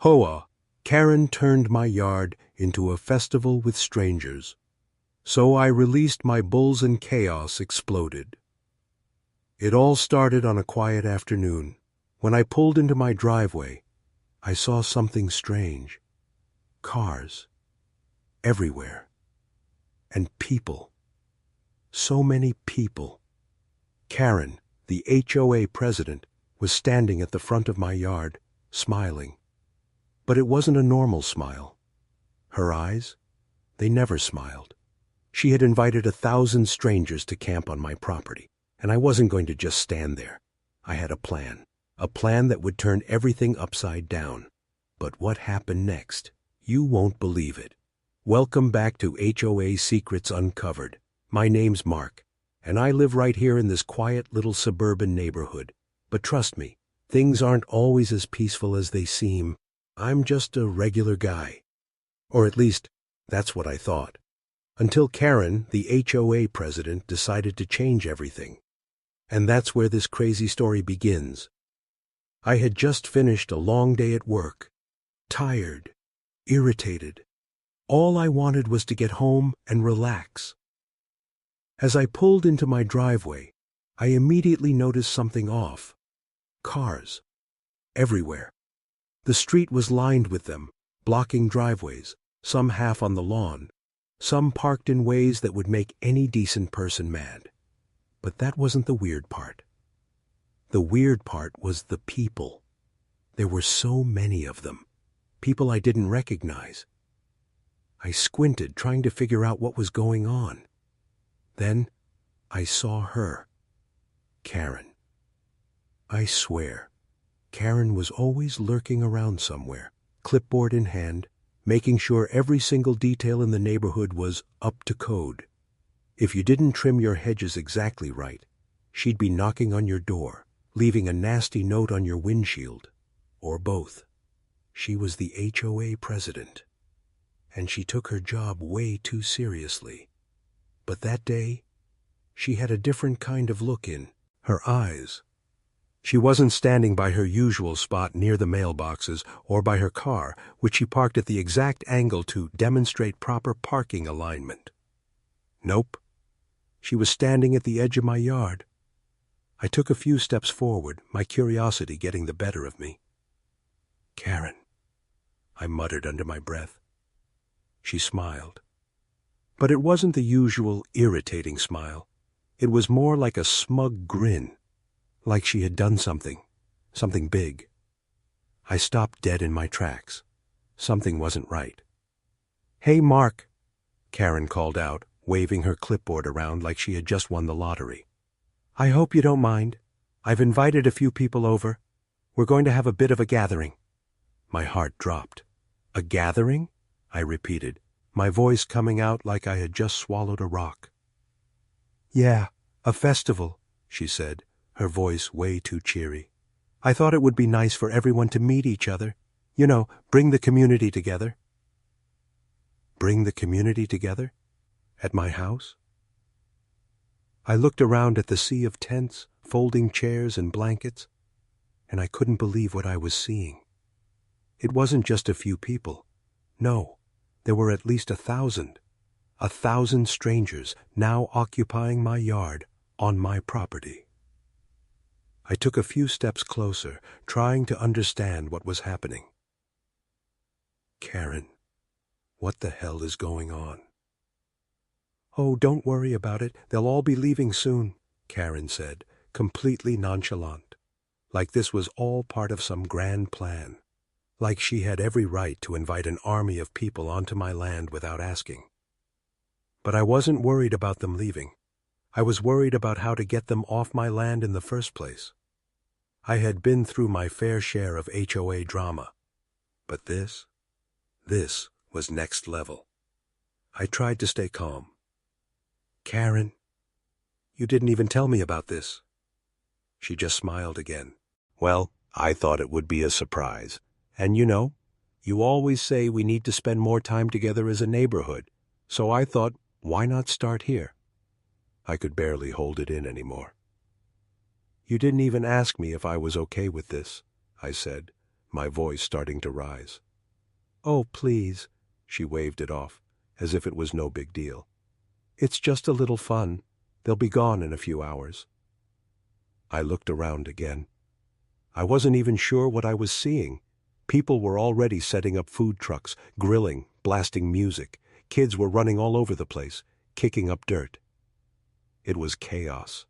HOA, Karen turned my yard into a festival with strangers. So I released my bulls and chaos exploded. It all started on a quiet afternoon. When I pulled into my driveway, I saw something strange. Cars. Everywhere. And people. So many people. Karen, the HOA president, was standing at the front of my yard, smiling. But it wasn't a normal smile. Her eyes? They never smiled. She had invited 1,000 strangers to camp on my property, and I wasn't going to just stand there. I had a plan that would turn everything upside down. But what happened next? You won't believe it. Welcome back to HOA Secrets Uncovered. My name's Mark, and I live right here in this quiet little suburban neighborhood. But trust me, things aren't always as peaceful as they seem. I'm just a regular guy. Or at least, that's what I thought. Until Karen, the HOA president, decided to change everything. And that's where this crazy story begins. I had just finished a long day at work. Tired. Irritated. All I wanted was to get home and relax. As I pulled into my driveway, I immediately noticed something off. Cars. Everywhere. The street was lined with them, blocking driveways, some half on the lawn, some parked in ways that would make any decent person mad. But that wasn't the weird part. The weird part was the people. There were so many of them, people I didn't recognize. I squinted, trying to figure out what was going on. Then I saw her, Karen. I swear, Karen was always lurking around somewhere, clipboard in hand, making sure every single detail in the neighborhood was up to code. If you didn't trim your hedges exactly right, she'd be knocking on your door, leaving a nasty note on your windshield, or both. She was the HOA president, and she took her job way too seriously. But that day, she had a different kind of look in her eyes. She wasn't standing by her usual spot near the mailboxes or by her car, which she parked at the exact angle to demonstrate proper parking alignment. Nope. She was standing at the edge of my yard. I took a few steps forward, my curiosity getting the better of me. "Karen," I muttered under my breath. She smiled. But it wasn't the usual irritating smile. It was more like a smug grin, like she had done something big. I stopped dead in my tracks. Something wasn't right. "Hey, Mark," Karen called out, waving her clipboard around like she had just won the lottery. "I hope you don't mind. I've invited a few people over. We're going to have a bit of a gathering." My heart dropped. "A gathering?" I repeated, my voice coming out like I had just swallowed a rock. "Yeah, a festival," she said, her voice way too cheery. "I thought it would be nice for everyone to meet each other. You know, bring the community together." Bring the community together? At my house? I looked around at the sea of tents, folding chairs and blankets, and I couldn't believe what I was seeing. It wasn't just a few people. No, there were at least 1,000. 1,000 strangers now occupying my yard on my property. I took a few steps closer, trying to understand what was happening. "Karen, what the hell is going on?" "Oh, don't worry about it. They'll all be leaving soon," Karen said, completely nonchalant, like this was all part of some grand plan, like she had every right to invite an army of people onto my land without asking. But I wasn't worried about them leaving. I was worried about how to get them off my land in the first place. I had been through my fair share of HOA drama, but this was next level. I tried to stay calm. "Karen, you didn't even tell me about this." She just smiled again. "Well, I thought it would be a surprise. And you always say we need to spend more time together as a neighborhood, so I thought, why not start here?" I could barely hold it in anymore. "You didn't even ask me if I was okay with this," I said, my voice starting to rise. "Oh, please," she waved it off, as if it was no big deal. "It's just a little fun. They'll be gone in a few hours." I looked around again. I wasn't even sure what I was seeing. People were already setting up food trucks, grilling, blasting music. Kids were running all over the place, kicking up dirt. It was chaos.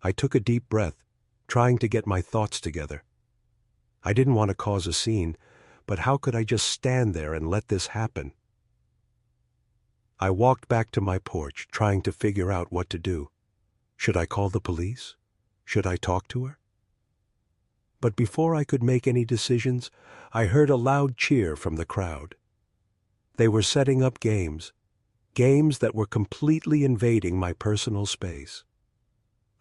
I took a deep breath, trying to get my thoughts together. I didn't want to cause a scene, but how could I just stand there and let this happen? I walked back to my porch, trying to figure out what to do. Should I call the police? Should I talk to her? But before I could make any decisions, I heard a loud cheer from the crowd. They were setting up games that were completely invading my personal space.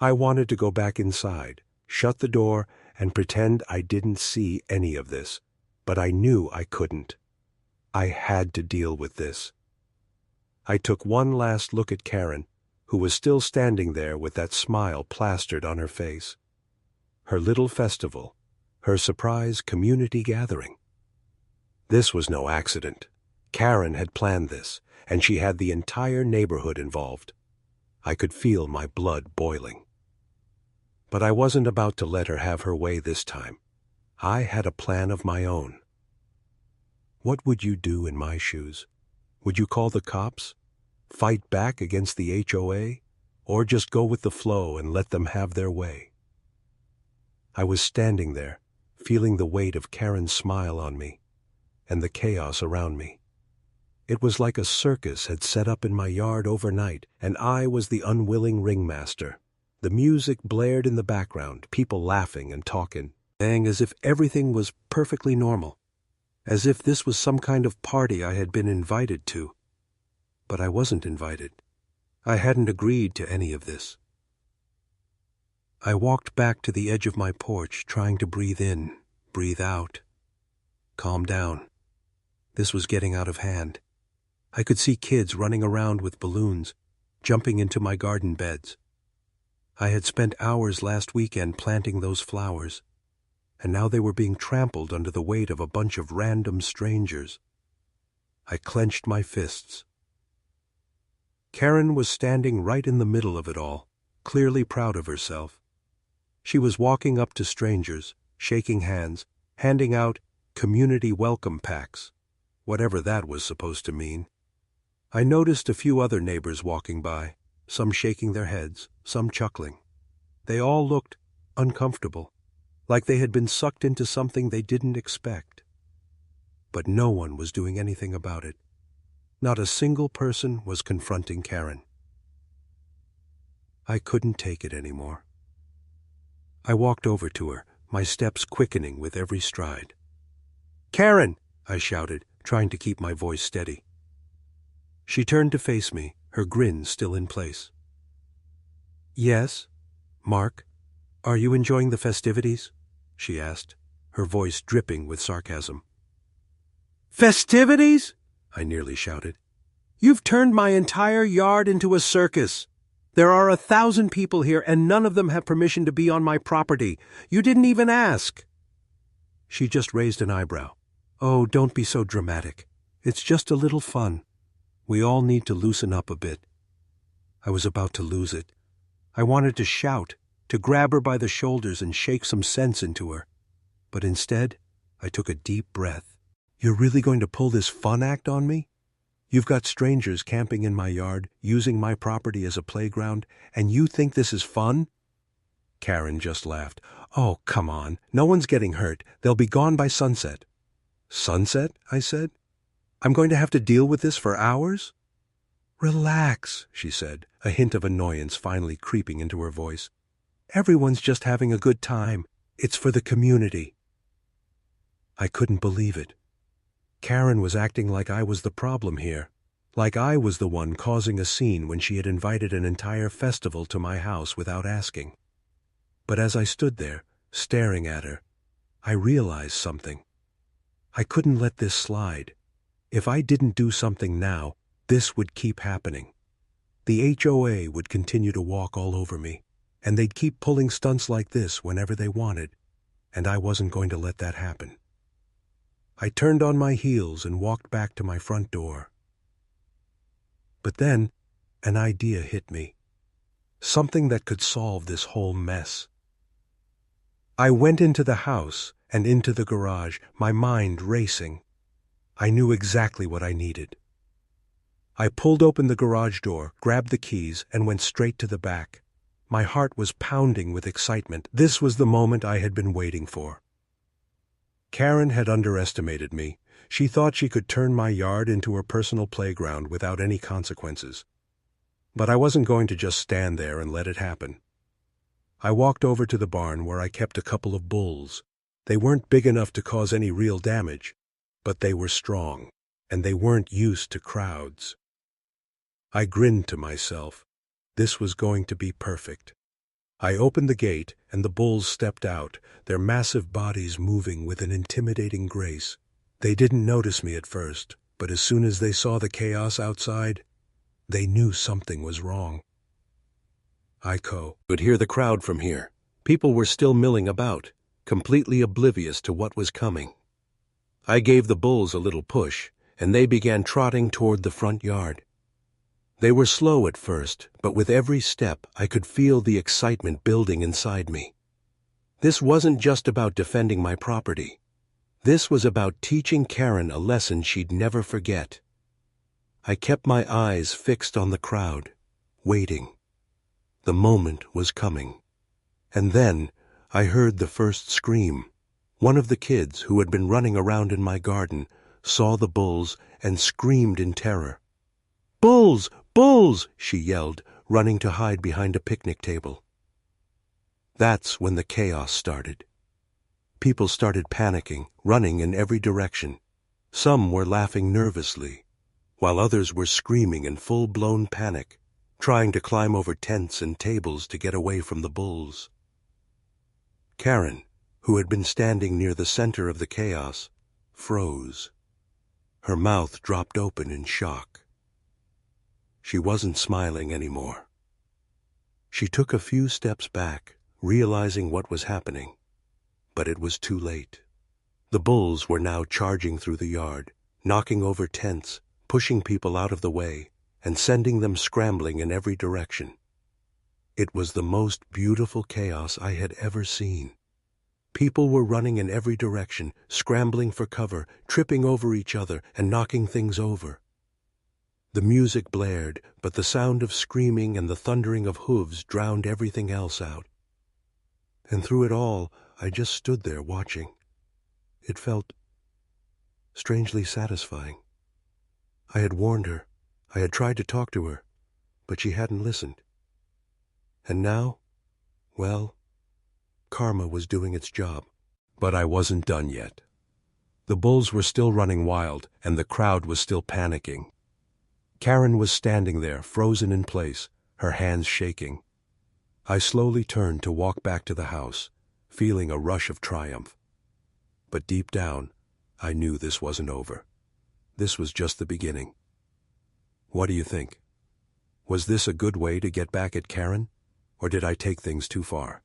I wanted to go back inside, shut the door, and pretend I didn't see any of this, but I knew I couldn't. I had to deal with this. I took one last look at Karen, who was still standing there with that smile plastered on her face. Her little festival, her surprise community gathering. This was no accident. Karen had planned this, and she had the entire neighborhood involved. I could feel my blood boiling. But I wasn't about to let her have her way this time. I had a plan of my own. What would you do in my shoes? Would you call the cops? Fight back against the HOA? Or just go with the flow and let them have their way? I was standing there, feeling the weight of Karen's smile on me, and the chaos around me. It was like a circus had set up in my yard overnight, and I was the unwilling ringmaster. The music blared in the background, people laughing and talking, as if everything was perfectly normal, as if this was some kind of party I had been invited to. But I wasn't invited. I hadn't agreed to any of this. I walked back to the edge of my porch, trying to breathe in, breathe out, calm down. This was getting out of hand. I could see kids running around with balloons, jumping into my garden beds. I had spent hours last weekend planting those flowers, and now they were being trampled under the weight of a bunch of random strangers. I clenched my fists. Karen was standing right in the middle of it all, clearly proud of herself. She was walking up to strangers, shaking hands, handing out community welcome packs, whatever that was supposed to mean. I noticed a few other neighbors walking by, some shaking their heads, some chuckling. They all looked uncomfortable, like they had been sucked into something they didn't expect. But no one was doing anything about it. Not a single person was confronting Karen. I couldn't take it anymore. I walked over to her, my steps quickening with every stride. "Karen!" I shouted, trying to keep my voice steady. She turned to face me, her grin still in place. "Yes, Mark, are you enjoying the festivities?" she asked, her voice dripping with sarcasm. "Festivities?" I nearly shouted. "You've turned my entire yard into a circus. There are 1,000 people here, and none of them have permission to be on my property. You didn't even ask." She just raised an eyebrow. "Oh, don't be so dramatic. It's just a little fun. We all need to loosen up a bit." I was about to lose it. I wanted to shout, to grab her by the shoulders and shake some sense into her. But instead, I took a deep breath. "You're really going to pull this fun act on me? You've got strangers camping in my yard, using my property as a playground, and you think this is fun?" Karen just laughed. "Oh, come on. No one's getting hurt. They'll be gone by sunset." "Sunset?" I said. "I'm going to have to deal with this for hours?" "Relax," she said, a hint of annoyance finally creeping into her voice. "Everyone's just having a good time. It's for the community." I couldn't believe it. Karen was acting like I was the problem here, like I was the one causing a scene when she had invited an entire festival to my house without asking. But as I stood there, staring at her, I realized something. I couldn't let this slide. If I didn't do something now, this would keep happening. The HOA would continue to walk all over me, and they'd keep pulling stunts like this whenever they wanted. and I wasn't going to let that happen. I turned on my heels and walked back to my front door. But then, an idea hit me. Something that could solve this whole mess. I went into the house and into the garage, my mind racing. I knew exactly what I needed. I pulled open the garage door, grabbed the keys, and went straight to the back. My heart was pounding with excitement. This was the moment I had been waiting for. Karen had underestimated me. She thought she could turn my yard into her personal playground without any consequences. But I wasn't going to just stand there and let it happen. I walked over to the barn where I kept a couple of bulls. They weren't big enough to cause any real damage, but they were strong, and they weren't used to crowds. I grinned to myself. This was going to be perfect. I opened the gate, and the bulls stepped out, their massive bodies moving with an intimidating grace. They didn't notice me at first, but as soon as they saw the chaos outside, they knew something was wrong. I could hear the crowd from here. People were still milling about, completely oblivious to what was coming. I gave the bulls a little push, and they began trotting toward the front yard. They were slow at first, but with every step I could feel the excitement building inside me. This wasn't just about defending my property. This was about teaching Karen a lesson she'd never forget. I kept my eyes fixed on the crowd, waiting. The moment was coming. And then I heard the first scream. One of the kids who had been running around in my garden saw the bulls and screamed in terror. "Bulls! Bulls!" she yelled, running to hide behind a picnic table. That's when the chaos started. People started panicking, running in every direction. Some were laughing nervously, while others were screaming in full-blown panic, trying to climb over tents and tables to get away from the bulls. Karen, who had been standing near the center of the chaos, froze. Her mouth dropped open in shock. She wasn't smiling anymore. She took a few steps back, realizing what was happening. But it was too late. The bulls were now charging through the yard, knocking over tents, pushing people out of the way, and sending them scrambling in every direction. It was the most beautiful chaos I had ever seen. People were running in every direction, scrambling for cover, tripping over each other, and knocking things over. The music blared, but the sound of screaming and the thundering of hooves drowned everything else out. And through it all, I just stood there watching. It felt strangely satisfying. I had warned her. I had tried to talk to her, but she hadn't listened. And now, well, karma was doing its job. But I wasn't done yet. The bulls were still running wild, and the crowd was still panicking. Karen was standing there, frozen in place, her hands shaking. I slowly turned to walk back to the house, feeling a rush of triumph. But deep down, I knew this wasn't over. This was just the beginning. What do you think? Was this a good way to get back at Karen, or did I take things too far?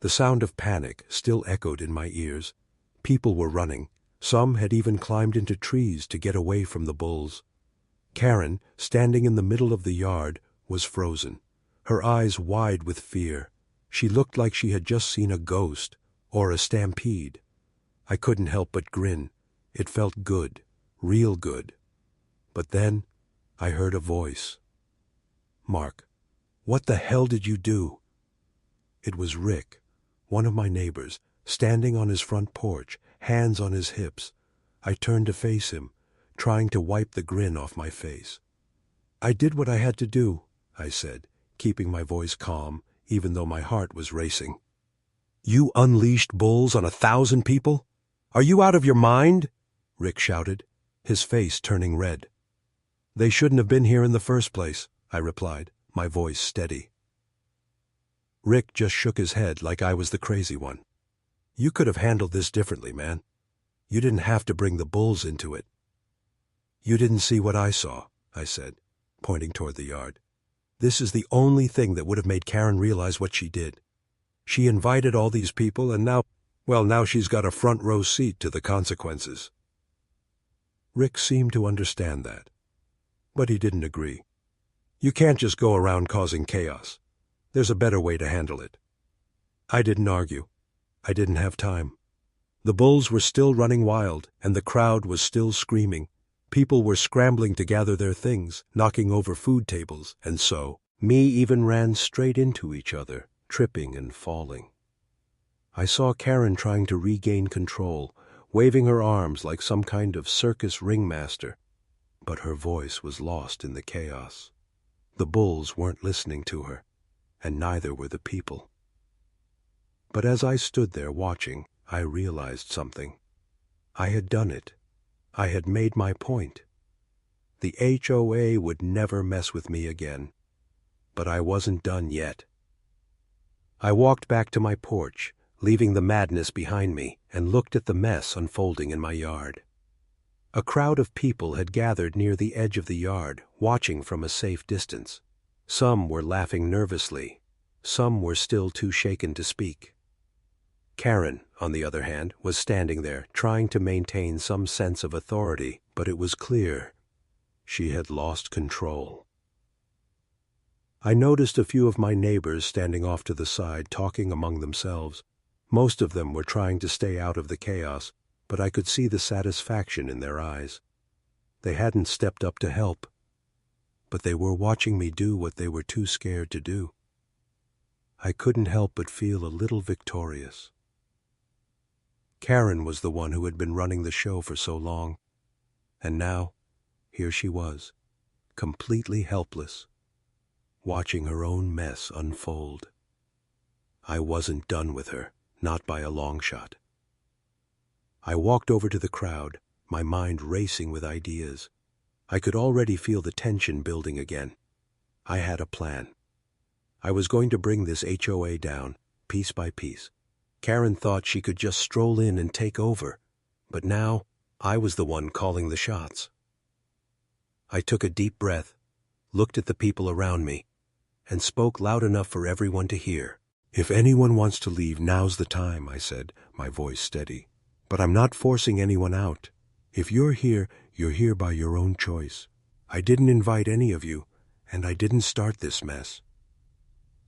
The sound of panic still echoed in my ears. People were running. Some had even climbed into trees to get away from the bulls. Karen, standing in the middle of the yard, was frozen, her eyes wide with fear. She looked like she had just seen a ghost or a stampede. I couldn't help but grin. It felt good, real good. But then I heard a voice. "Mark, what the hell did you do?" It was Rick, one of my neighbors, standing on his front porch, hands on his hips. I turned to face him, trying to wipe the grin off my face. "I did what I had to do," I said, keeping my voice calm, even though my heart was racing. "You unleashed bulls on 1,000 people? Are you out of your mind?" Rick shouted, his face turning red. "They shouldn't have been here in the first place," I replied, my voice steady. Rick just shook his head like I was the crazy one. "You could have handled this differently, man. You didn't have to bring the bulls into it." "You didn't see what I saw," I said, pointing toward the yard. "This is the only thing that would have made Karen realize what she did. She invited all these people and now she's got a front row seat to the consequences. Rick seemed to understand that, but he didn't agree. You can't just go around causing chaos. There's a better way to handle it. I didn't argue. I didn't have time. The bulls were still running wild, and the crowd was still screaming. People were scrambling to gather their things, knocking over food tables, and so me even ran straight into each other, tripping and falling. I saw Karen trying to regain control, waving her arms like some kind of circus ringmaster, but her voice was lost in the chaos. The bulls weren't listening to her, and neither were the people. But as I stood there watching, I realized something. I had done it. I had made my point. The HOA would never mess with me again. But I wasn't done yet. I walked back to my porch, leaving the madness behind me, and looked at the mess unfolding in my yard. A crowd of people had gathered near the edge of the yard, watching from a safe distance. Some were laughing nervously. Some were still too shaken to speak. Karen, on the other hand, was standing there, trying to maintain some sense of authority, but it was clear she had lost control. I noticed a few of my neighbors standing off to the side, talking among themselves. Most of them were trying to stay out of the chaos, but I could see the satisfaction in their eyes. They hadn't stepped up to help, but they were watching me do what they were too scared to do. I couldn't help but feel a little victorious. Karen was the one who had been running the show for so long, and now, here she was, completely helpless, watching her own mess unfold. I wasn't done with her, not by a long shot. I walked over to the crowd, my mind racing with ideas. I could already feel the tension building again. I had a plan. I was going to bring this HOA down, piece by piece. Karen thought she could just stroll in and take over, but now I was the one calling the shots. I took a deep breath, looked at the people around me, and spoke loud enough for everyone to hear. "If anyone wants to leave, now's the time," I said, my voice steady. "But I'm not forcing anyone out. If you're here by your own choice. I didn't invite any of you, and I didn't start this mess."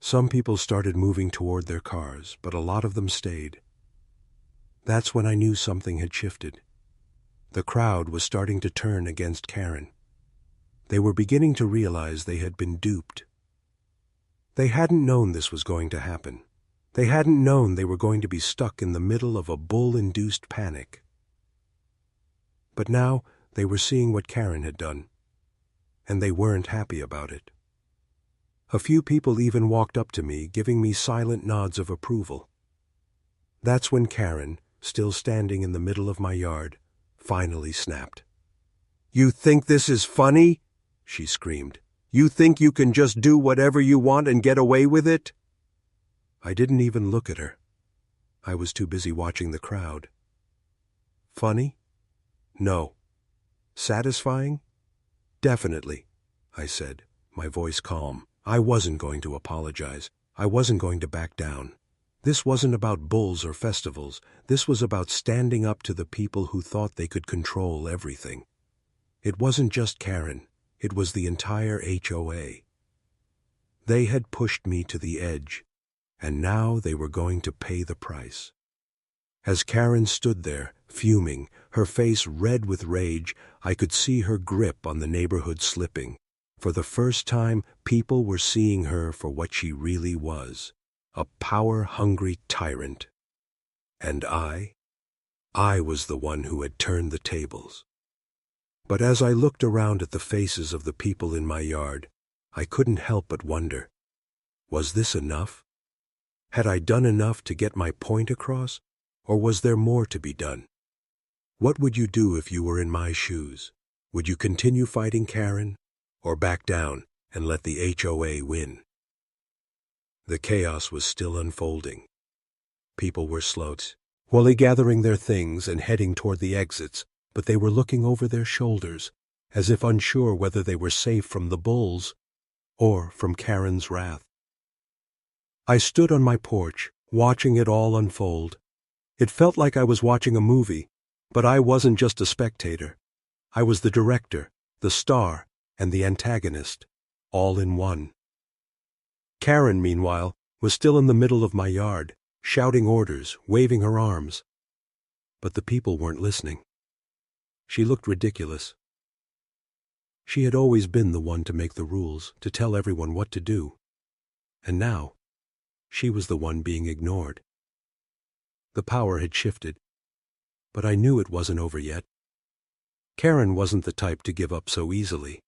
Some people started moving toward their cars, but a lot of them stayed. That's when I knew something had shifted. The crowd was starting to turn against Karen. They were beginning to realize they had been duped. They hadn't known this was going to happen. They hadn't known they were going to be stuck in the middle of a bull-induced panic. But now they were seeing what Karen had done, and they weren't happy about it. A few people even walked up to me, giving me silent nods of approval. That's when Karen, still standing in the middle of my yard, finally snapped. "You think this is funny?" she screamed. "You think you can just do whatever you want and get away with it?" I didn't even look at her. I was too busy watching the crowd. Funny? No. Satisfying? Definitely, I said, my voice calm. I wasn't going to apologize. I wasn't going to back down. This wasn't about bulls or festivals. This was about standing up to the people who thought they could control everything. It wasn't just Karen. It was the entire HOA. They had pushed me to the edge, and now they were going to pay the price. As Karen stood there, fuming, her face red with rage, I could see her grip on the neighborhood slipping. For the first time, people were seeing her for what she really was, a power-hungry tyrant. And I was the one who had turned the tables. But as I looked around at the faces of the people in my yard, I couldn't help but wonder, was this enough? Had I done enough to get my point across, or was there more to be done? What would you do if you were in my shoes? Would you continue fighting Karen, or back down and let the HOA win? The chaos was still unfolding. People were slowly gathering their things and heading toward the exits, but they were looking over their shoulders, as if unsure whether they were safe from the bulls or from Karen's wrath. I stood on my porch, watching it all unfold. It felt like I was watching a movie, but I wasn't just a spectator. I was the director, the star, and the antagonist, all in one. Karen, meanwhile, was still in the middle of my yard, shouting orders, waving her arms. But the people weren't listening. She looked ridiculous. She had always been the one to make the rules, to tell everyone what to do. And now, she was the one being ignored. The power had shifted, but I knew it wasn't over yet. Karen wasn't the type to give up so easily,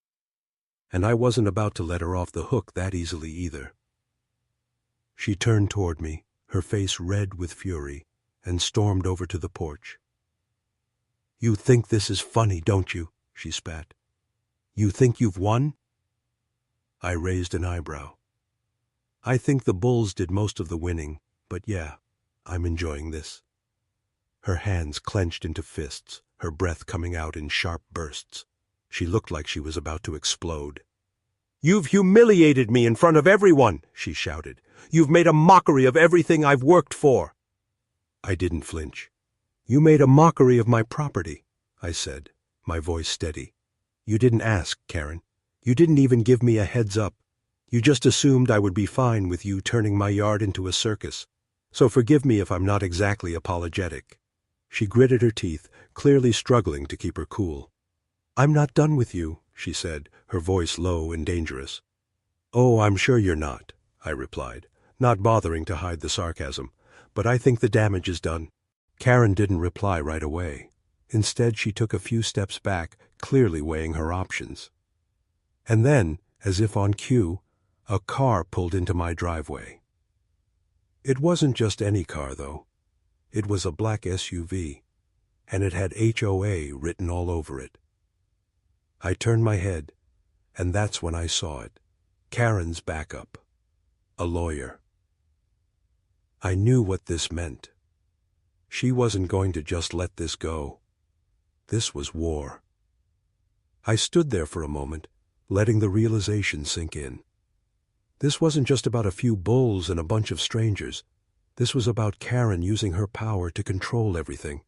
and I wasn't about to let her off the hook that easily either. She turned toward me, her face red with fury, and stormed over to the porch. "You think this is funny, don't you?" she spat. "You think you've won?" I raised an eyebrow. I think the bulls did most of the winning, but yeah, I'm enjoying this. Her hands clenched into fists, her breath coming out in sharp bursts. She looked like she was about to explode. "You've humiliated me in front of everyone," she shouted. "You've made a mockery of everything I've worked for." I didn't flinch. "You made a mockery of my property," I said, my voice steady. "You didn't ask, Karen. You didn't even give me a heads up. You just assumed I would be fine with you turning my yard into a circus. So forgive me if I'm not exactly apologetic." She gritted her teeth, clearly struggling to keep her cool. "I'm not done with you," she said, her voice low and dangerous. "Oh, I'm sure you're not," I replied, not bothering to hide the sarcasm. "But I think the damage is done." Karen didn't reply right away. Instead, she took a few steps back, clearly weighing her options. And then, as if on cue, a car pulled into my driveway. It wasn't just any car, though. It was a black SUV, and it had HOA written all over it. I turned my head, and that's when I saw it. Karen's backup. A lawyer. I knew what this meant. She wasn't going to just let this go. This was war. I stood there for a moment, letting the realization sink in. This wasn't just about a few bulls and a bunch of strangers. This was about Karen using her power to control everything.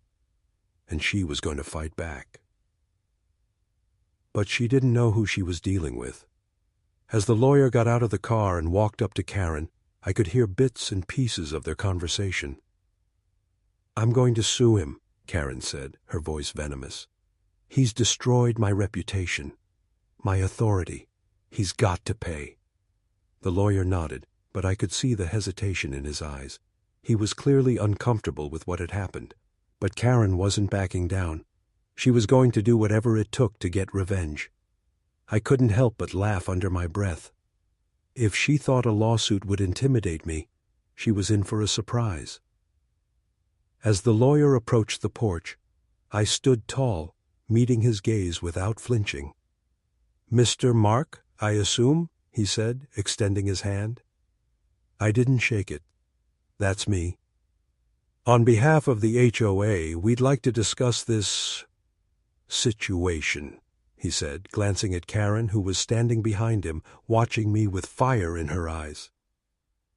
And she was going to fight back. But she didn't know who she was dealing with. As the lawyer got out of the car and walked up to Karen, I could hear bits and pieces of their conversation. "I'm going to sue him," Karen said, her voice venomous. "He's destroyed my reputation, my authority. He's got to pay." The lawyer nodded, but I could see the hesitation in his eyes. He was clearly uncomfortable with what had happened. But Karen wasn't backing down. She was going to do whatever it took to get revenge. I couldn't help but laugh under my breath. If she thought a lawsuit would intimidate me, she was in for a surprise. As the lawyer approached the porch, I stood tall, meeting his gaze without flinching. "Mr. Mark, I assume?" he said, extending his hand. I didn't shake it. "That's me. On behalf of the HOA, we'd like to discuss this situation," he said, glancing at Karen, who was standing behind him, watching me with fire in her eyes.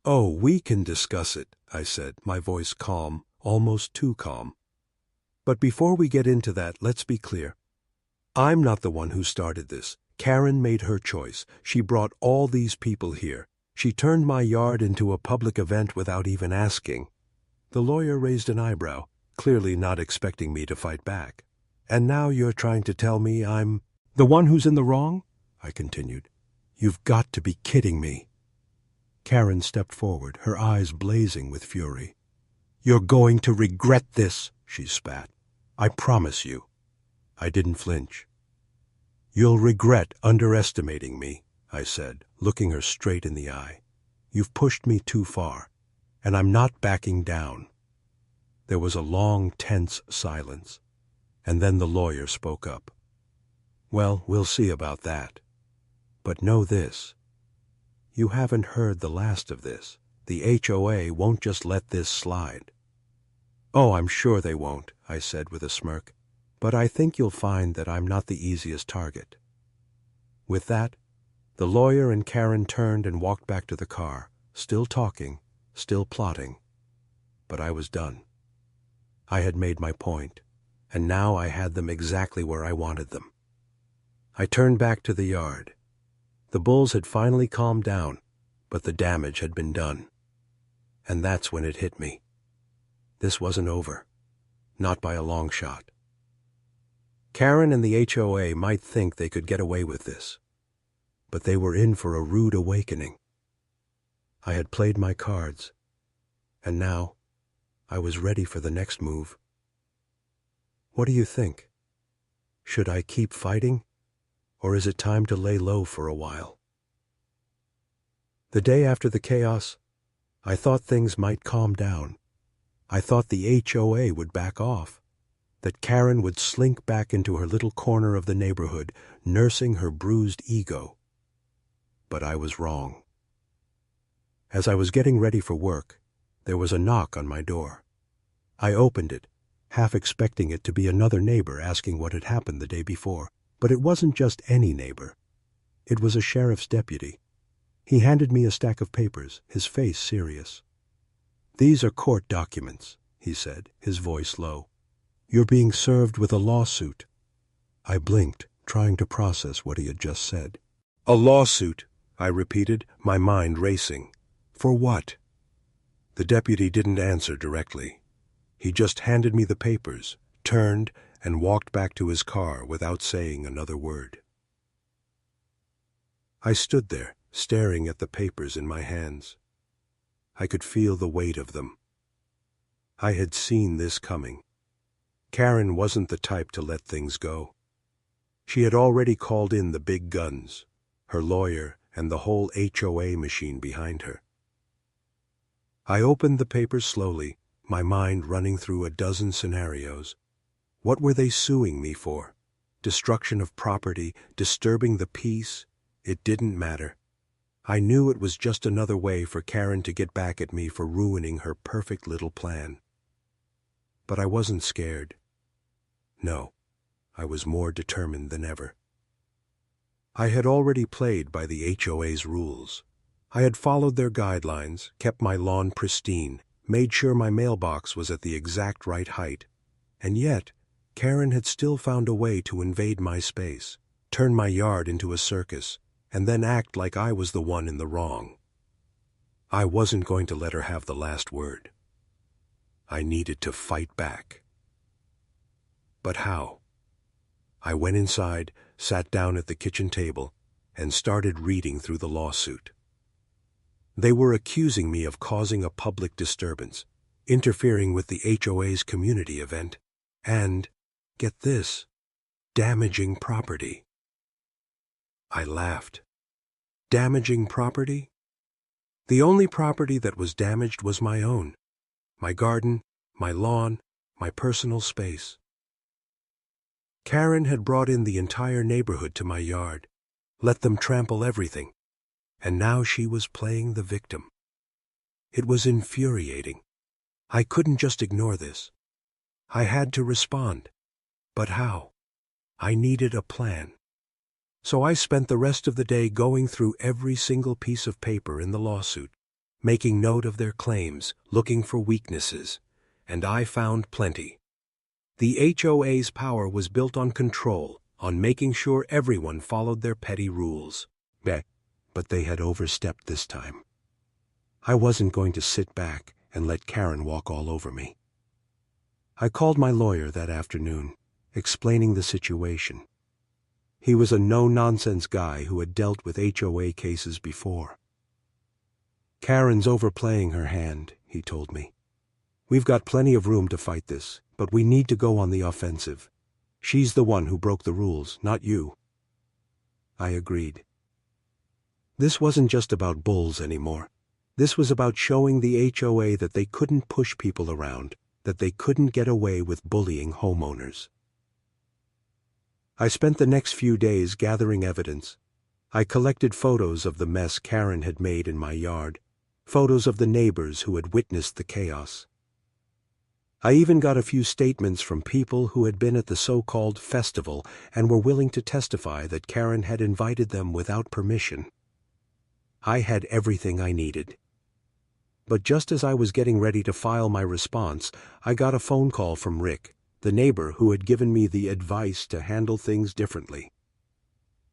"Oh, we can discuss it," I said, my voice calm, almost too calm. "But before we get into that, let's be clear. I'm not the one who started this. Karen made her choice. She brought all these people here. She turned my yard into a public event without even asking." The lawyer raised an eyebrow, clearly not expecting me to fight back. "And now you're trying to tell me I'm the one who's in the wrong?" I continued. "You've got to be kidding me." Karen stepped forward, her eyes blazing with fury. "You're going to regret this," she spat. "I promise you." I didn't flinch. "You'll regret underestimating me," I said, looking her straight in the eye. "You've pushed me too far, and I'm not backing down." There was a long, tense silence, and then the lawyer spoke up. "Well, we'll see about that. But know this. You haven't heard the last of this. The HOA won't just let this slide." "Oh, I'm sure they won't," I said with a smirk. "But I think you'll find that I'm not the easiest target." With that, the lawyer and Karen turned and walked back to the car, still talking, still plotting. but I was done. I had made my point, and now I had them exactly where I wanted them. I turned back to the yard. The bulls had finally calmed down, but the damage had been done. And that's when it hit me. This wasn't over. Not by a long shot. Karen and the HOA might think they could get away with this, but they were in for a rude awakening. I had played my cards, and now I was ready for the next move. What do you think? Should I keep fighting, or is it time to lay low for a while? The day after the chaos, I thought things might calm down. I thought the HOA would back off, that Karen would slink back into her little corner of the neighborhood, nursing her bruised ego. But I was wrong. As I was getting ready for work, there was a knock on my door. I opened it, half expecting it to be another neighbor asking what had happened the day before. But it wasn't just any neighbor. It was a sheriff's deputy. He handed me a stack of papers, his face serious. "These are court documents," he said, his voice low. "You're being served with a lawsuit." I blinked, trying to process what he had just said. "A lawsuit," I repeated, my mind racing. "For what?" The deputy didn't answer directly. He just handed me the papers, turned, and walked back to his car without saying another word. I stood there, staring at the papers in my hands. I could feel the weight of them. I had seen this coming. Karen wasn't the type to let things go. She had already called in the big guns, her lawyer and the whole HOA machine behind her. I opened the papers slowly, my mind running through a dozen scenarios. What were they suing me for? Destruction of property, disturbing the peace? It didn't matter. I knew it was just another way for Karen to get back at me for ruining her perfect little plan. But I wasn't scared. No, I was more determined than ever. I had already played by the HOA's rules. I had followed their guidelines, kept my lawn pristine, made sure my mailbox was at the exact right height. And yet, Karen had still found a way to invade my space, turn my yard into a circus, and then act like I was the one in the wrong. I wasn't going to let her have the last word. I needed to fight back. But how? I went inside, sat down at the kitchen table, and started reading through the lawsuit. They were accusing me of causing a public disturbance, interfering with the HOA's community event, and, get this, damaging property. I laughed. Damaging property? The only property that was damaged was my own. My garden, my lawn, my personal space. Karen had brought in the entire neighborhood to my yard, let them trample everything, and now she was playing the victim. It was infuriating. I couldn't just ignore this. I had to respond. But how? I needed a plan. So I spent the rest of the day going through every single piece of paper in the lawsuit, making note of their claims, looking for weaknesses, and I found plenty. The HOA's power was built on control, on making sure everyone followed their petty rules. But they had overstepped this time. I wasn't going to sit back and let Karen walk all over me. I called my lawyer that afternoon, explaining the situation. He was a no-nonsense guy who had dealt with HOA cases before. "Karen's overplaying her hand," he told me. "We've got plenty of room to fight this, but we need to go on the offensive. She's the one who broke the rules, not you." I agreed. This wasn't just about bulls anymore. This was about showing the HOA that they couldn't push people around, that they couldn't get away with bullying homeowners. I spent the next few days gathering evidence. I collected photos of the mess Karen had made in my yard, photos of the neighbors who had witnessed the chaos. I even got a few statements from people who had been at the so-called festival and were willing to testify that Karen had invited them without permission. I had everything I needed. But just as I was getting ready to file my response, I got a phone call from Rick, the neighbor who had given me the advice to handle things differently.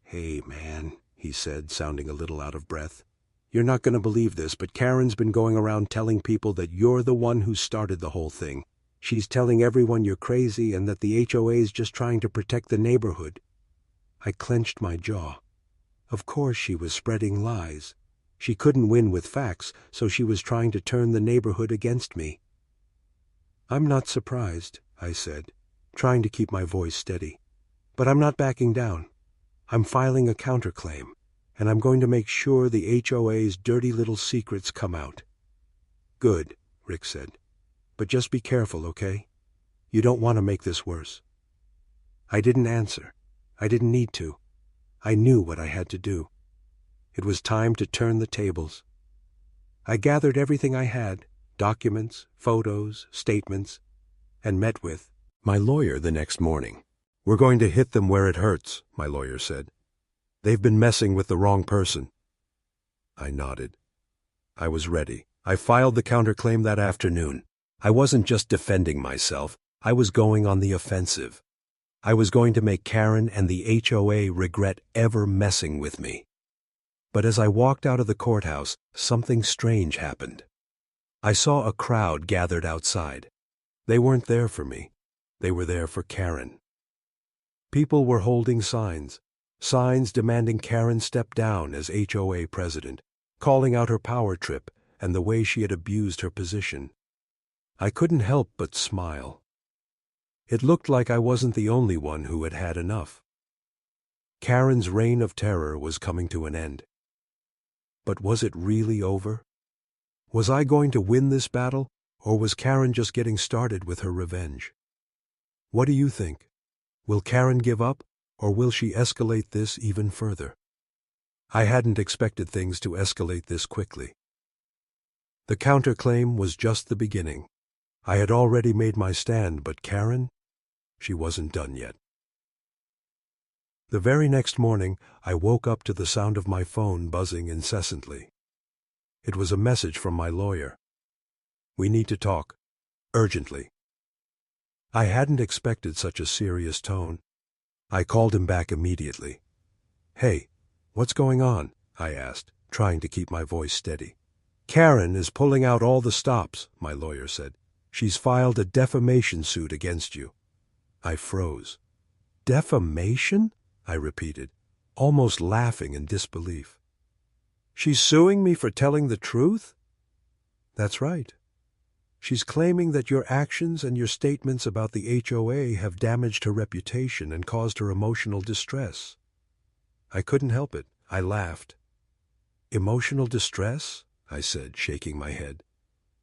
"Hey, man," he said, sounding a little out of breath. "You're not going to believe this, but Karen's been going around telling people that you're the one who started the whole thing. She's telling everyone you're crazy and that the HOA's just trying to protect the neighborhood." I clenched my jaw. Of course she was spreading lies. She couldn't win with facts, so she was trying to turn the neighborhood against me. "I'm not surprised," I said, trying to keep my voice steady. "But I'm not backing down. I'm filing a counterclaim, and I'm going to make sure the HOA's dirty little secrets come out." "Good," Rick said. "But just be careful, okay? You don't want to make this worse." I didn't answer. I didn't need to. I knew what I had to do. It was time to turn the tables. I gathered everything I had, documents, photos, statements, and met with my lawyer the next morning. "We're going to hit them where it hurts," my lawyer said. "They've been messing with the wrong person." I nodded. I was ready. I filed the counterclaim that afternoon. I wasn't just defending myself. I was going on the offensive. I was going to make Karen and the HOA regret ever messing with me. But as I walked out of the courthouse, something strange happened. I saw a crowd gathered outside. They weren't there for me. They were there for Karen. People were holding signs demanding Karen step down as HOA president, calling out her power trip and the way she had abused her position. I couldn't help but smile. It looked like I wasn't the only one who had had enough. Karen's reign of terror was coming to an end. But was it really over? Was I going to win this battle, or was Karen just getting started with her revenge? What do you think? Will Karen give up, or will she escalate this even further? I hadn't expected things to escalate this quickly. The counterclaim was just the beginning. I had already made my stand, but Karen? She wasn't done yet. The very next morning, I woke up to the sound of my phone buzzing incessantly. It was a message from my lawyer. "We need to talk. Urgently." I hadn't expected such a serious tone. I called him back immediately. "Hey, what's going on?" I asked, trying to keep my voice steady. "Karen is pulling out all the stops," my lawyer said. "She's filed a defamation suit against you." I froze. "Defamation?" I repeated, almost laughing in disbelief. "She's suing me for telling the truth?" "That's right. She's claiming that your actions and your statements about the HOA have damaged her reputation and caused her emotional distress." I couldn't help it. I laughed. "Emotional distress?" I said, shaking my head.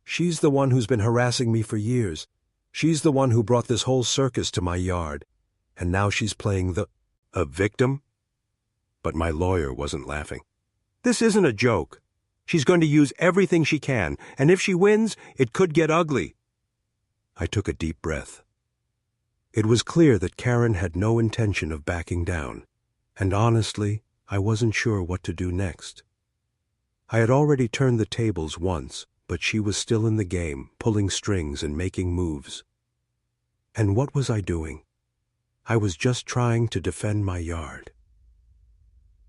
"She's the one who's been harassing me for years. She's the one who brought this whole circus to my yard. And now she's playing a victim?" But my lawyer wasn't laughing. "This isn't a joke. She's going to use everything she can, and if she wins, it could get ugly." I took a deep breath. It was clear that Karen had no intention of backing down, and honestly, I wasn't sure what to do next. I had already turned the tables once, but she was still in the game, pulling strings and making moves. And what was I doing? I was just trying to defend my yard.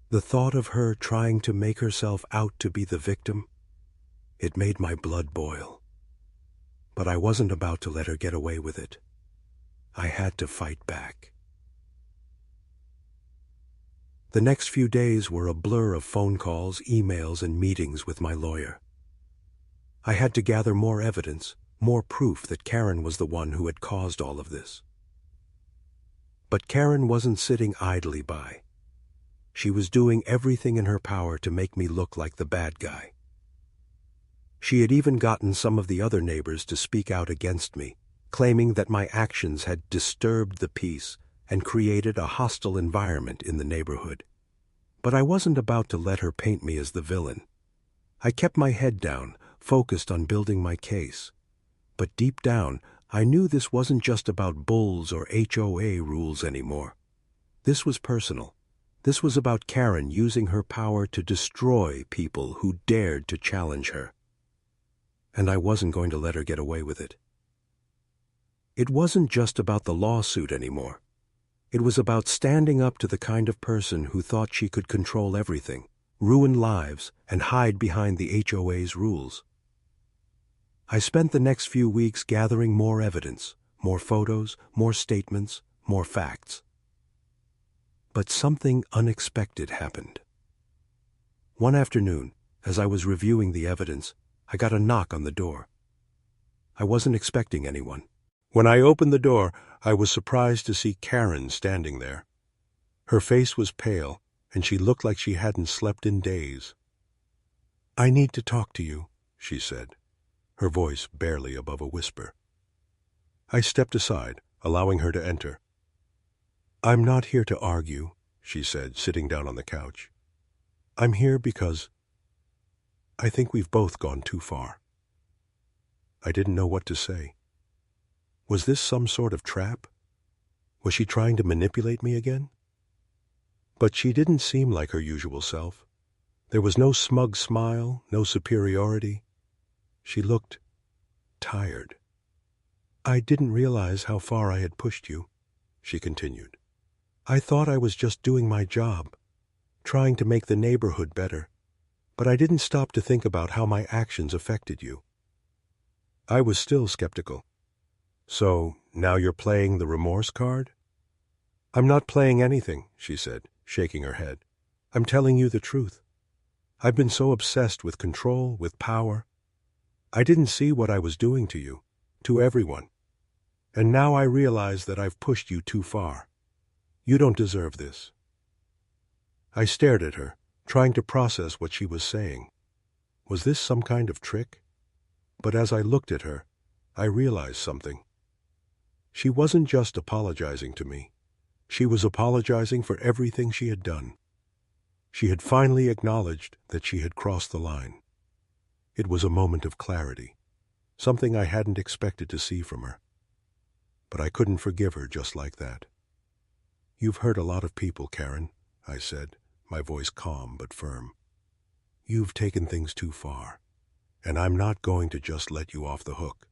The thought of her trying to make herself out to be the victim, it made my blood boil. But I wasn't about to let her get away with it. I had to fight back. The next few days were a blur of phone calls, emails, and meetings with my lawyer. I had to gather more evidence, more proof that Karen was the one who had caused all of this. But Karen wasn't sitting idly by. She was doing everything in her power to make me look like the bad guy. She had even gotten some of the other neighbors to speak out against me, claiming that my actions had disturbed the peace and created a hostile environment in the neighborhood. But I wasn't about to let her paint me as the villain. I kept my head down, focused on building my case. But deep down, I knew this wasn't just about bulls or HOA rules anymore. This was personal. This was about Karen using her power to destroy people who dared to challenge her. and I wasn't going to let her get away with it. It wasn't just about the lawsuit anymore. It was about standing up to the kind of person who thought she could control everything, ruin lives, and hide behind the HOA's rules. I spent the next few weeks gathering more evidence, more photos, more statements, more facts. But something unexpected happened. One afternoon, as I was reviewing the evidence, I got a knock on the door. I wasn't expecting anyone. When I opened the door, I was surprised to see Karen standing there. Her face was pale, and she looked like she hadn't slept in days. "I need to talk to you," she said, her voice barely above a whisper. I stepped aside, allowing her to enter. "I'm not here to argue," she said, sitting down on the couch. "I'm here because I think we've both gone too far." I didn't know what to say. Was this some sort of trap? Was she trying to manipulate me again? But she didn't seem like her usual self. There was no smug smile, no superiority. She looked tired. "I didn't realize how far I had pushed you," she continued. "I thought I was just doing my job, trying to make the neighborhood better, but I didn't stop to think about how my actions affected you." I was still skeptical. "So, now you're playing the remorse card?" "I'm not playing anything," she said, shaking her head. "I'm telling you the truth. I've been so obsessed with control, with power. I didn't see what I was doing to you, to everyone. And now I realize that I've pushed you too far. You don't deserve this." I stared at her, trying to process what she was saying. Was this some kind of trick? But as I looked at her, I realized something. She wasn't just apologizing to me. She was apologizing for everything she had done. She had finally acknowledged that she had crossed the line. It was a moment of clarity, something I hadn't expected to see from her. But I couldn't forgive her just like that. "You've hurt a lot of people, Karen," I said, my voice calm but firm. "You've taken things too far, and I'm not going to just let you off the hook.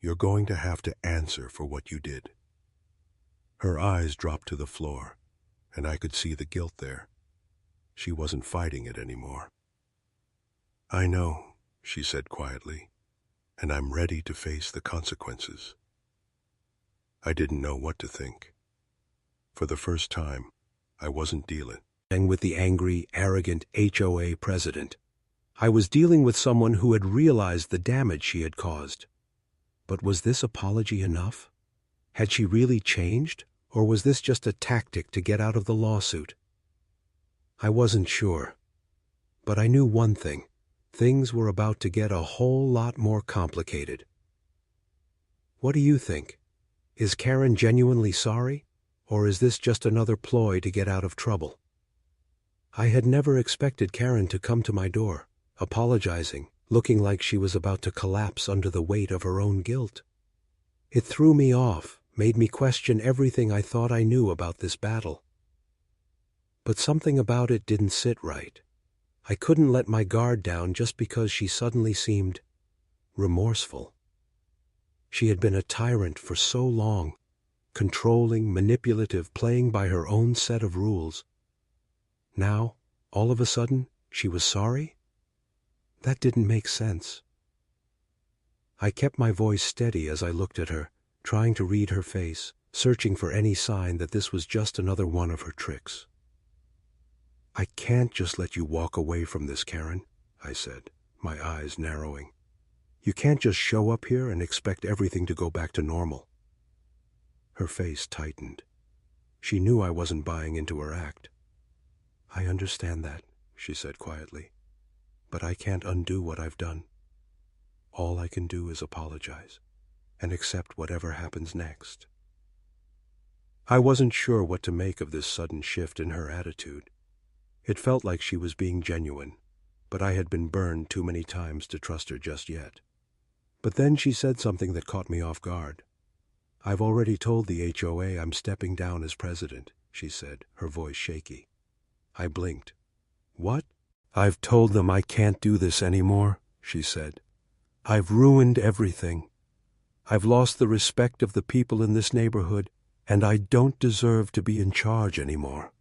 You're going to have to answer for what you did." Her eyes dropped to the floor, and I could see the guilt there. She wasn't fighting it anymore. "I know," she said quietly, "and I'm ready to face the consequences." I didn't know what to think. For the first time, I wasn't dealing with the angry, arrogant HOA president. I was dealing with someone who had realized the damage she had caused. But was this apology enough? Had she really changed, or was this just a tactic to get out of the lawsuit? I wasn't sure. But I knew one thing. Things were about to get a whole lot more complicated. What do you think? Is Karen genuinely sorry, or is this just another ploy to get out of trouble? I had never expected Karen to come to my door, apologizing, looking like she was about to collapse under the weight of her own guilt. It threw me off, made me question everything I thought I knew about this battle. But something about it didn't sit right. I couldn't let my guard down just because she suddenly seemed remorseful. She had been a tyrant for so long, controlling, manipulative, playing by her own set of rules. Now, all of a sudden, she was sorry? That didn't make sense. I kept my voice steady as I looked at her, trying to read her face, searching for any sign that this was just another one of her tricks. "I can't just let you walk away from this, Karen," I said, my eyes narrowing. "You can't just show up here and expect everything to go back to normal." Her face tightened. She knew I wasn't buying into her act. "I understand that," she said quietly. "But I can't undo what I've done. All I can do is apologize and accept whatever happens next." I wasn't sure what to make of this sudden shift in her attitude. It felt like she was being genuine, but I had been burned too many times to trust her just yet. But then she said something that caught me off guard. "I've already told the HOA I'm stepping down as president," she said, her voice shaky. I blinked. "What?" "I've told them I can't do this anymore," she said. I've ruined everything. I've lost the respect of the people in this neighborhood, and I don't deserve to be in charge anymore."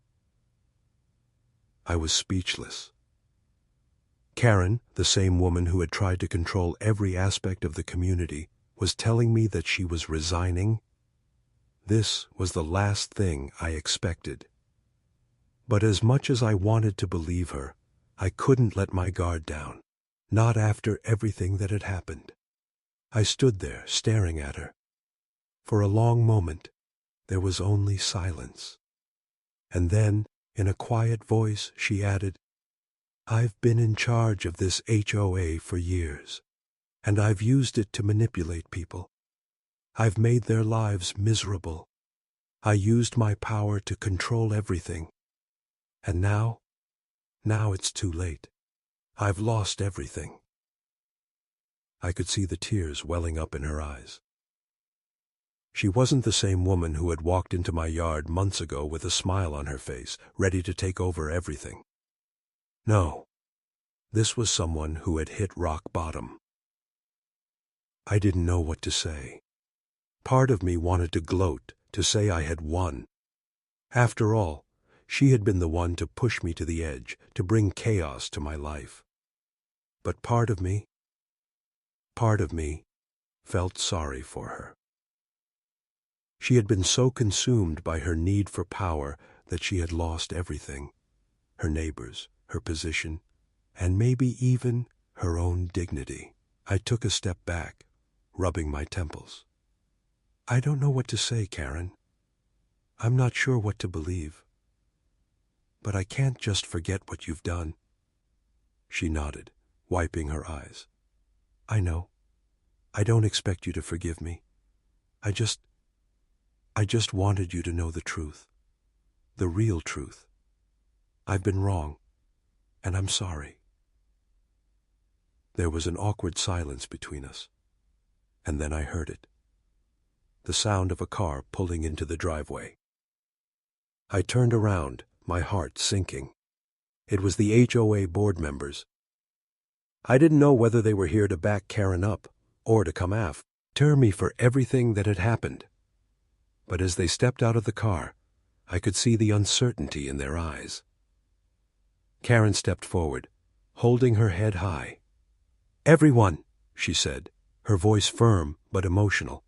I was speechless. Karen, the same woman who had tried to control every aspect of the community, was telling me that she was resigning. This was the last thing I expected. But as much as I wanted to believe her, I couldn't let my guard down, not after everything that had happened. I stood there staring at her. For a long moment, there was only silence. And then, in a quiet voice, she added, "I've been in charge of this HOA for years, and I've used it to manipulate people. I've made their lives miserable. I used my power to control everything. And now it's too late. I've lost everything." I could see the tears welling up in her eyes. She wasn't the same woman who had walked into my yard months ago with a smile on her face, ready to take over everything. No, this was someone who had hit rock bottom. I didn't know what to say. Part of me wanted to gloat, to say I had won. After all, she had been the one to push me to the edge, to bring chaos to my life. But part of me felt sorry for her. She had been so consumed by her need for power that she had lost everything: her neighbors, her position, and maybe even her own dignity. I took a step back, rubbing my temples. "I don't know what to say, Karen. I'm not sure what to believe. But I can't just forget what you've done." She nodded, wiping her eyes. "I know. I don't expect you to forgive me. I just wanted you to know the truth. The real truth. I've been wrong, and I'm sorry." There was an awkward silence between us, and then I heard it. The sound of a car pulling into the driveway. I turned around, my heart sinking. It was the HOA board members. I didn't know whether they were here to back Karen up or to come after me for everything that had happened. But as they stepped out of the car, I could see the uncertainty in their eyes. Karen stepped forward, holding her head high. "Everyone," she said, her voice firm but emotional,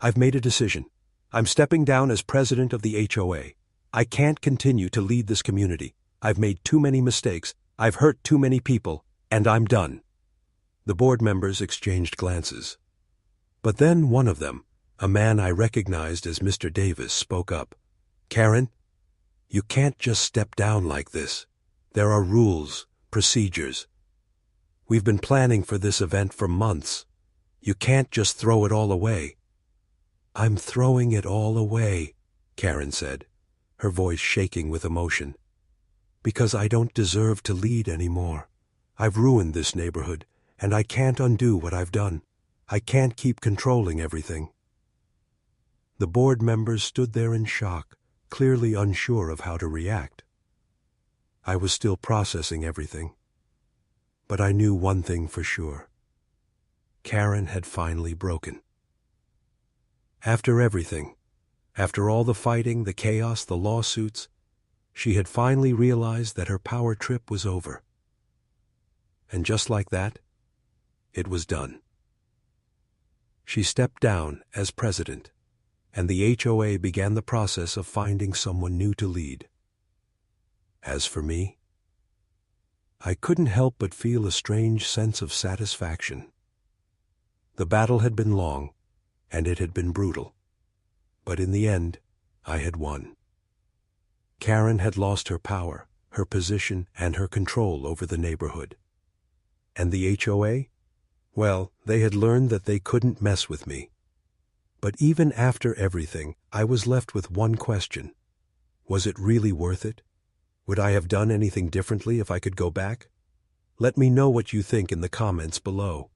"I've made a decision. I'm stepping down as president of the HOA. I can't continue to lead this community. I've made too many mistakes, I've hurt too many people, and I'm done." The board members exchanged glances. But then one of them, a man I recognized as Mr. Davis, spoke up. "Karen, you can't just step down like this. There are rules, procedures. We've been planning for this event for months. You can't just throw it all away." "I'm throwing it all away," Karen said, her voice shaking with emotion. "Because I don't deserve to lead anymore. I've ruined this neighborhood, and I can't undo what I've done. I can't keep controlling everything." The board members stood there in shock, clearly unsure of how to react. I was still processing everything. But I knew one thing for sure. Karen had finally broken. After everything, after all the fighting, the chaos, the lawsuits, she had finally realized that her power trip was over. And just like that, it was done. She stepped down as president, and the HOA began the process of finding someone new to lead. As for me, I couldn't help but feel a strange sense of satisfaction. The battle had been long, and it had been brutal. But in the end, I had won. Karen had lost her power, her position, and her control over the neighborhood. And the HOA? Well, they had learned that they couldn't mess with me. But even after everything, I was left with one question. Was it really worth it? Would I have done anything differently if I could go back? Let me know what you think in the comments below.